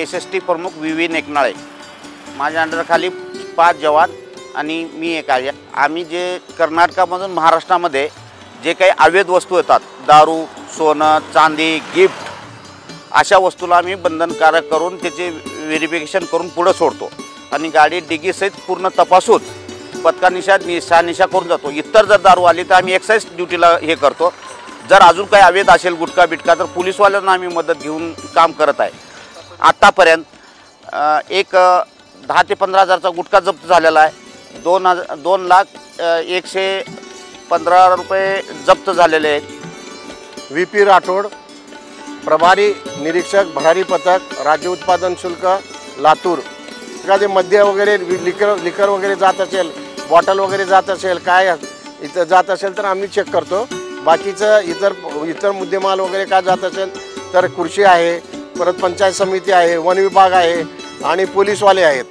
SST प्रमुख VV नेकनाळे, माझ्या अंडरखाली 5 जवान आणि मी एक आहे। आम्ही जे कर्नाटकामधून महाराष्ट्रामध्ये जे काही अवैध वस्तू येतात, दारू, सोनं, चांदी, गिफ्ट, अशा वस्तूला आम्ही बंधनकारक करून त्याचे व्हेरिफिकेशन करून पुढे सोडतो आणि गाडी डिगीसहित पूर्ण तपासून पथकानिशा निशा करून जातो। इतर जर दारू आली तर आम्ही एक्साइज ड्युटीला हे करतो। जर अजून काही अवैध असेल गुटखा बिटका तर पोलीसवाल्यांना आम्ही मदत घेऊन काम करत आहे। आत्तापर्यंत एक 10 ते 15 हजारचा गुटखा जप्त झालेला आहे। 2,0115 रुपये जप्त झालेले आहेत। VP राठोड, प्रभारी निरीक्षक भरारी पथक, राज्य उत्पादन शुल्क, लातूर। एखादे मद्य वगैरे लिकर वगैरे जात असेल, बॉटल वगैरे जात असेल, काय इथं जात असेल तर आम्ही चेक करतो। बाकीचं इतर मुद्देमाल वगैरे काय जात असेल तर कृषी आहे, परत पंचायत समिती आहे, वन विभाग आहे आणि पोलीसवाले आहेत।